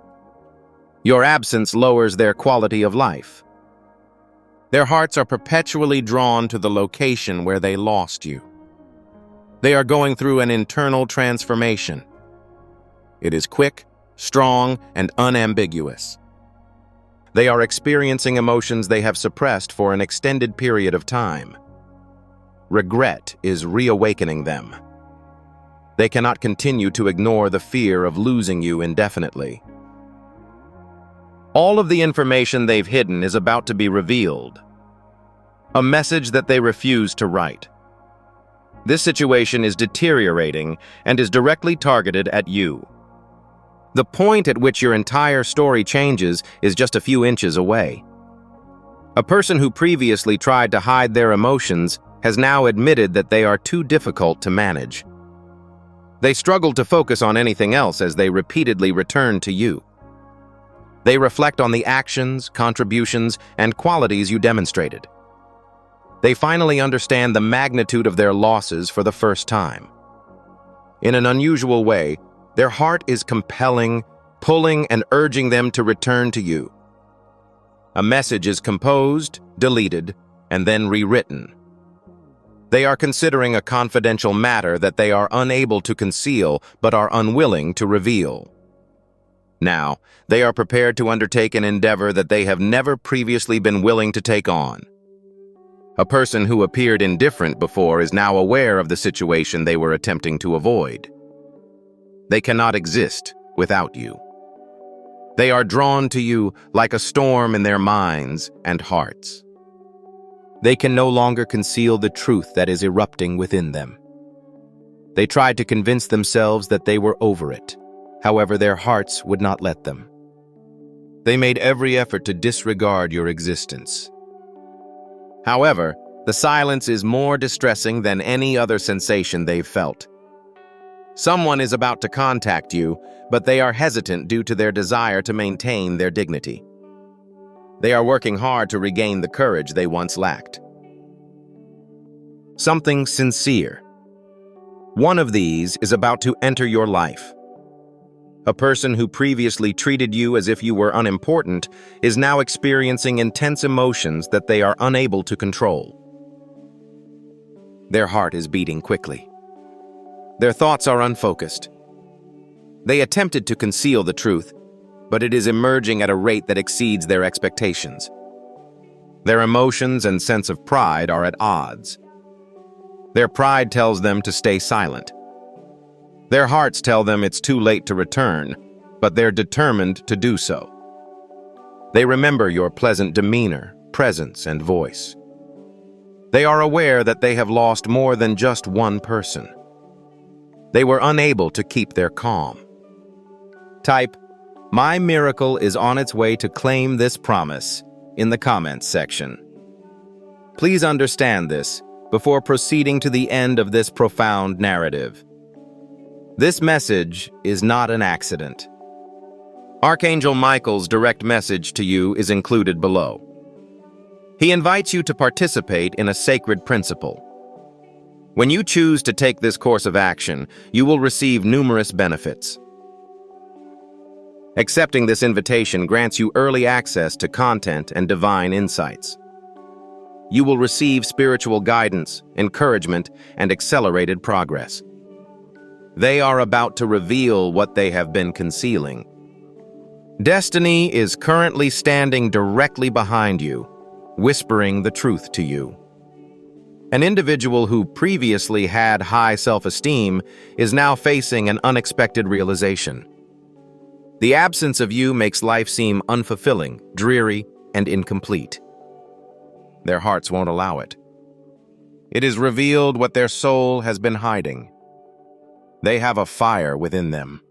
Your absence lowers their quality of life. Their hearts are perpetually drawn to the location where they lost you. They are going through an internal transformation. It is quick, strong, and unambiguous. They are experiencing emotions they have suppressed for an extended period of time. Regret is reawakening them. They cannot continue to ignore the fear of losing you indefinitely. All of the information they've hidden is about to be revealed. A message that they refuse to write. This situation is deteriorating and is directly targeted at you. The point at which your entire story changes is just a few inches away. A person who previously tried to hide their emotions has now admitted that they are too difficult to manage. They struggle to focus on anything else as they repeatedly return to you. They reflect on the actions, contributions, and qualities you demonstrated. They finally understand the magnitude of their losses for the first time. In an unusual way, their heart is compelling, pulling, and urging them to return to you. A message is composed, deleted, and then rewritten. They are considering a confidential matter that they are unable to conceal but are unwilling to reveal. Now, they are prepared to undertake an endeavor that they have never previously been willing to take on. A person who appeared indifferent before is now aware of the situation they were attempting to avoid. They cannot exist without you. They are drawn to you like a storm in their minds and hearts. They can no longer conceal the truth that is erupting within them. They tried to convince themselves that they were over it. However, their hearts would not let them. They made every effort to disregard your existence. However, the silence is more distressing than any other sensation they've felt. Someone is about to contact you, but they are hesitant due to their desire to maintain their dignity. They are working hard to regain the courage they once lacked. Something sincere. One of these is about to enter your life. A person who previously treated you as if you were unimportant is now experiencing intense emotions that they are unable to control. Their heart is beating quickly. Their thoughts are unfocused. They attempted to conceal the truth, but it is emerging at a rate that exceeds their expectations. Their emotions and sense of pride are at odds. Their pride tells them to stay silent. Their hearts tell them it's too late to return, but they're determined to do so. They remember your pleasant demeanor, presence, and voice. They are aware that they have lost more than just one person. They were unable to keep their calm. Type, "My miracle is on its way to claim this promise," in the comments section. Please understand this before proceeding to the end of this profound narrative. This message is not an accident. Archangel Michael's direct message to you is included below. He invites you to participate in a sacred principle. When you choose to take this course of action, you will receive numerous benefits. Accepting this invitation grants you early access to content and divine insights. You will receive spiritual guidance, encouragement, and accelerated progress. They are about to reveal what they have been concealing. Destiny is currently standing directly behind you, whispering the truth to you. An individual who previously had high self-esteem is now facing an unexpected realization. The absence of you makes life seem unfulfilling, dreary, and incomplete. Their hearts won't allow it. It is revealed what their soul has been hiding. They have a fire within them.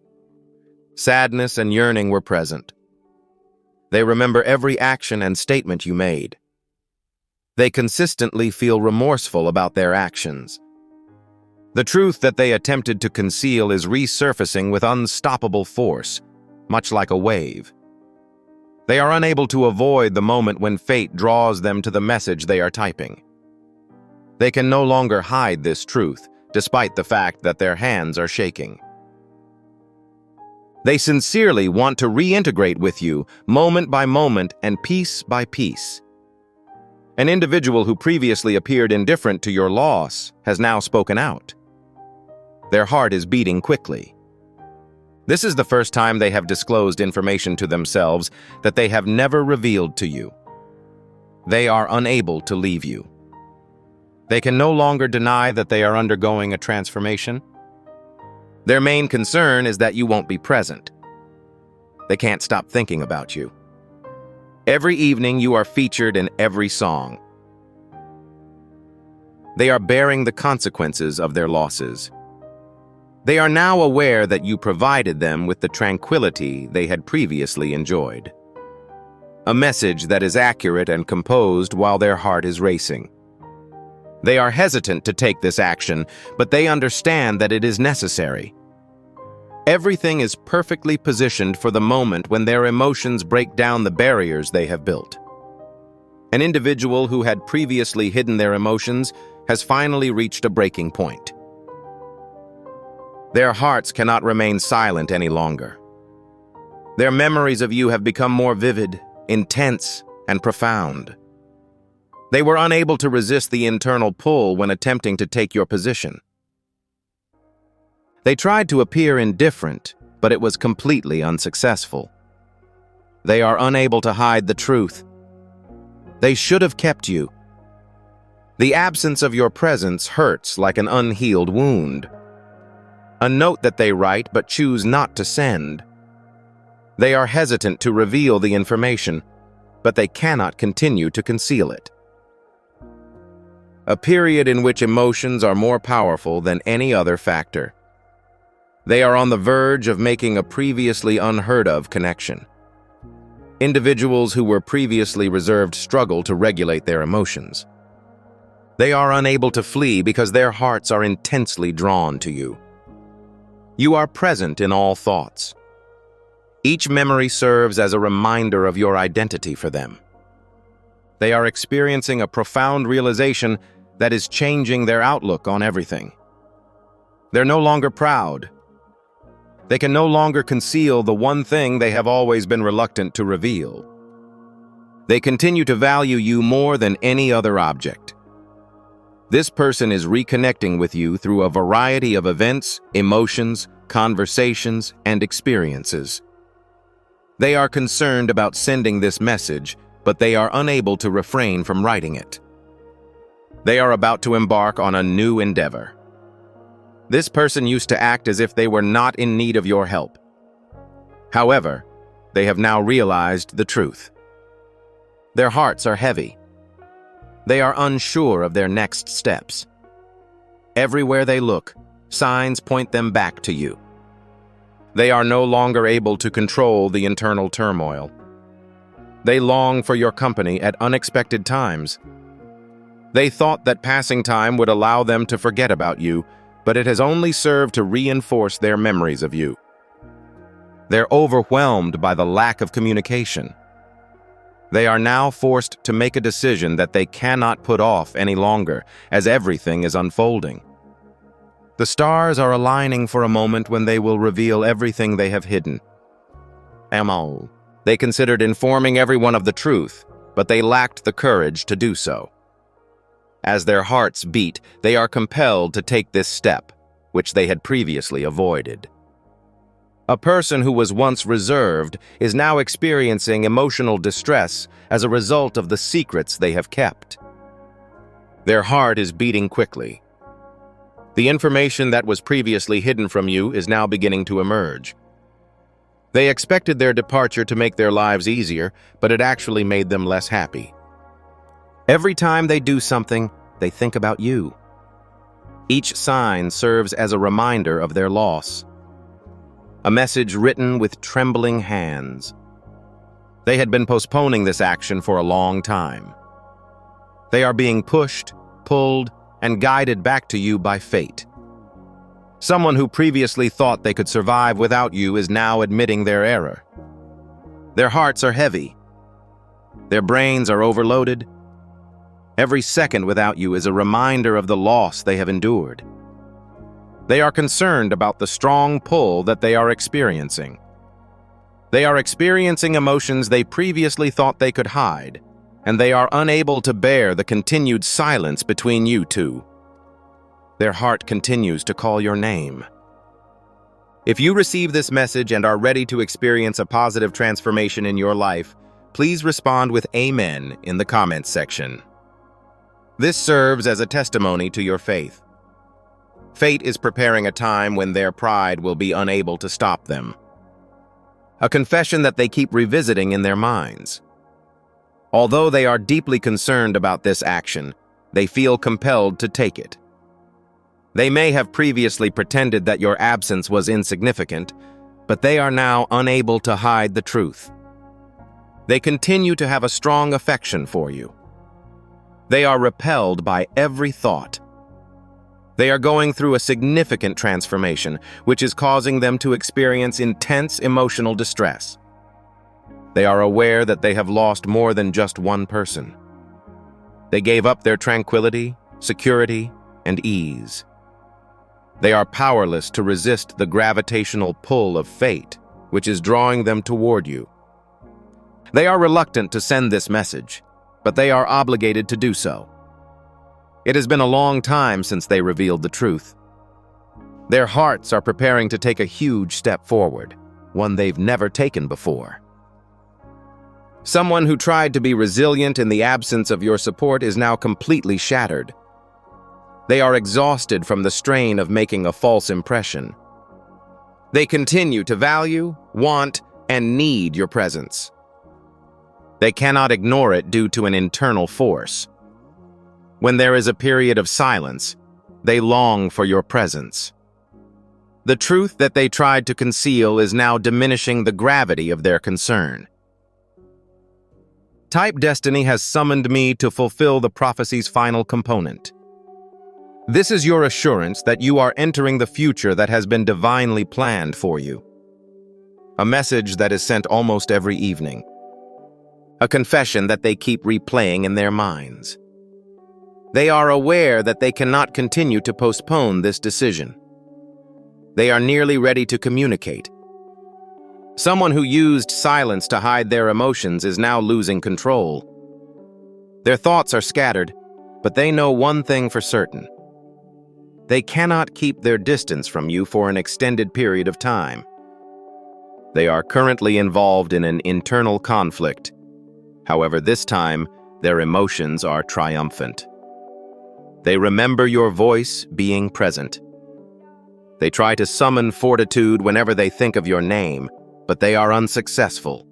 Sadness and yearning were present. They remember every action and statement you made. They consistently feel remorseful about their actions. The truth that they attempted to conceal is resurfacing with unstoppable force, much like a wave. They are unable to avoid the moment when fate draws them to the message they are typing. They can no longer hide this truth, despite the fact that their hands are shaking. They sincerely want to reintegrate with you, moment by moment and piece by piece. An individual who previously appeared indifferent to your loss has now spoken out. Their heart is beating quickly. This is the first time they have disclosed information to themselves that they have never revealed to you. They are unable to leave you. They can no longer deny that they are undergoing a transformation. Their main concern is that you won't be present. They can't stop thinking about you. Every evening you are featured in every song. They are bearing the consequences of their losses. They are now aware that you provided them with the tranquility they had previously enjoyed. A message that is accurate and composed while their heart is racing. They are hesitant to take this action, but they understand that it is necessary. Everything is perfectly positioned for the moment when their emotions break down the barriers they have built. An individual who had previously hidden their emotions has finally reached a breaking point. Their hearts cannot remain silent any longer. Their memories of you have become more vivid, intense, and profound. They were unable to resist the internal pull when attempting to take your position. They tried to appear indifferent, but it was completely unsuccessful. They are unable to hide the truth. They should have kept you. The absence of your presence hurts like an unhealed wound. A note that they write but choose not to send. They are hesitant to reveal the information, but they cannot continue to conceal it. a period in which emotions are more powerful than any other factor. They are on the verge of making a previously unheard-of connection. Individuals who were previously reserved struggle to regulate their emotions. They are unable to flee because their hearts are intensely drawn to you. You are present in all thoughts. Each memory serves as a reminder of your identity for them. They are experiencing a profound realization that is changing their outlook on everything. They're no longer proud. They can no longer conceal the one thing they have always been reluctant to reveal. They continue to value you more than any other object. This person is reconnecting with you through a variety of events, emotions, conversations, and experiences. They are concerned about sending this message, but they are unable to refrain from writing it. They are about to embark on a new endeavor. This person used to act as if they were not in need of your help. However, they have now realized the truth. Their hearts are heavy. They are unsure of their next steps. Everywhere they look, signs point them back to you. They are no longer able to control the internal turmoil. They long for your company at unexpected times. They thought that passing time would allow them to forget about you, but it has only served to reinforce their memories of you. They're overwhelmed by the lack of communication. They are now forced to make a decision that they cannot put off any longer, as everything is unfolding. The stars are aligning for a moment when they will reveal everything they have hidden. They considered informing everyone of the truth, but they lacked the courage to do so. As their hearts beat, they are compelled to take this step, which they had previously avoided. A person who was once reserved is now experiencing emotional distress as a result of the secrets they have kept. Their heart is beating quickly. The information that was previously hidden from you is now beginning to emerge. They expected their departure to make their lives easier, but it actually made them less happy. Every time they do something, they think about you. Each sign serves as a reminder of their loss. A message written with trembling hands. They had been postponing this action for a long time. They are being pushed, pulled, and guided back to you by fate. Someone who previously thought they could survive without you is now admitting their error. Their hearts are heavy. Their brains are overloaded. Every second without you is a reminder of the loss they have endured. They are concerned about the strong pull that they are experiencing. They are experiencing emotions they previously thought they could hide, and they are unable to bear the continued silence between you two. Their heart continues to call your name. If you receive this message and are ready to experience a positive transformation in your life, please respond with Amen in the comments section. This serves as a testimony to your faith. Fate is preparing a time when their pride will be unable to stop them. A confession that they keep revisiting in their minds. Although they are deeply concerned about this action, they feel compelled to take it. They may have previously pretended that your absence was insignificant, but they are now unable to hide the truth. They continue to have a strong affection for you. They are repelled by every thought. They are going through a significant transformation, which is causing them to experience intense emotional distress. They are aware that they have lost more than just one person. They gave up their tranquility, security, and ease. They are powerless to resist the gravitational pull of fate, which is drawing them toward you. They are reluctant to send this message, but they are obligated to do so. It has been a long time since they revealed the truth. Their hearts are preparing to take a huge step forward, one they've never taken before. Someone who tried to be resilient in the absence of your support is now completely shattered. They are exhausted from the strain of making a false impression. They continue to value, want, and need your presence. They cannot ignore it due to an internal force. When there is a period of silence, they long for your presence. The truth that they tried to conceal is now diminishing the gravity of their concern. Type Destiny has summoned me to fulfill the prophecy's final component. This is your assurance that you are entering the future that has been divinely planned for you. A message that is sent almost every evening. A confession that they keep replaying in their minds. They are aware that they cannot continue to postpone this decision. They are nearly ready to communicate. Someone who used silence to hide their emotions is now losing control. Their thoughts are scattered, but they know one thing for certain. They cannot keep their distance from you for an extended period of time. They are currently involved in an internal conflict. However, this time, their emotions are triumphant. They remember your voice being present. They try to summon fortitude whenever they think of your name, but they are unsuccessful.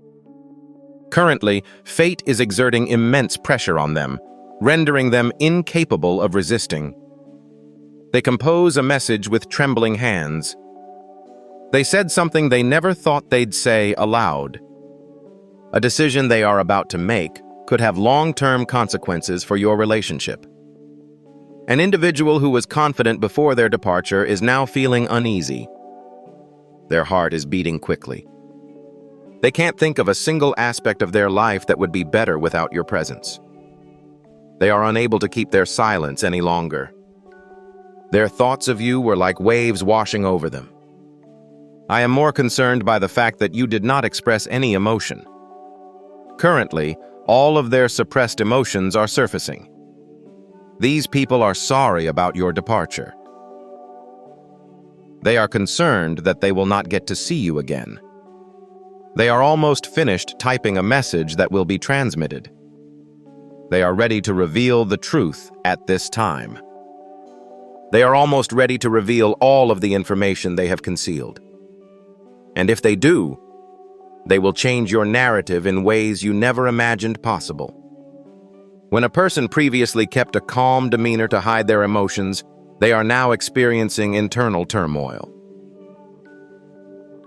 Currently, fate is exerting immense pressure on them, rendering them incapable of resisting. They compose a message with trembling hands. They said something they never thought they'd say aloud. A decision they are about to make could have long-term consequences for your relationship. An individual who was confident before their departure is now feeling uneasy. Their heart is beating quickly. They can't think of a single aspect of their life that would be better without your presence. They are unable to keep their silence any longer. Their thoughts of you were like waves washing over them. I am more concerned by the fact that you did not express any emotion. Currently, all of their suppressed emotions are surfacing. These people are sorry about your departure. They are concerned that they will not get to see you again. They are almost finished typing a message that will be transmitted. They are ready to reveal the truth at this time. They are almost ready to reveal all of the information they have concealed. And if they do, they will change your narrative in ways you never imagined possible. When a person previously kept a calm demeanor to hide their emotions, they are now experiencing internal turmoil.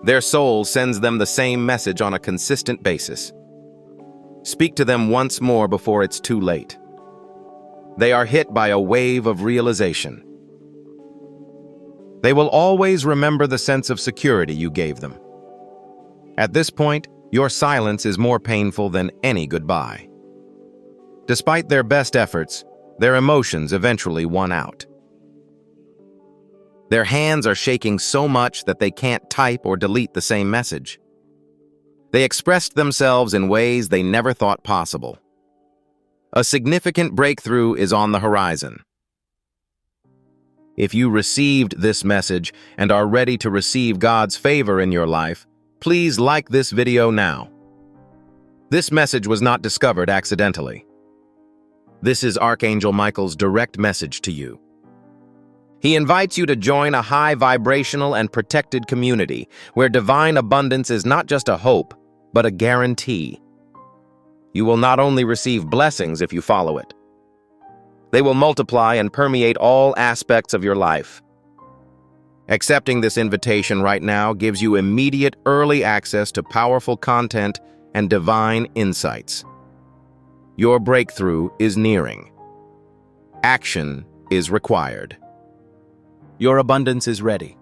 Their soul sends them the same message on a consistent basis. Speak to them once more before it's too late. They are hit by a wave of realization. They will always remember the sense of security you gave them. At this point, your silence is more painful than any goodbye. Despite their best efforts, their emotions eventually won out. Their hands are shaking so much that they can't type or delete the same message. They expressed themselves in ways they never thought possible. A significant breakthrough is on the horizon. If you received this message and are ready to receive God's favor in your life, please like this video now. This message was not discovered accidentally. This is Archangel Michael's direct message to you. He invites you to join a high vibrational and protected community where divine abundance is not just a hope, but a guarantee. You will not only receive blessings if you follow it. They will multiply and permeate all aspects of your life. Accepting this invitation right now gives you immediate early access to powerful content and divine insights. Your breakthrough is nearing. Action is required. Your abundance is ready.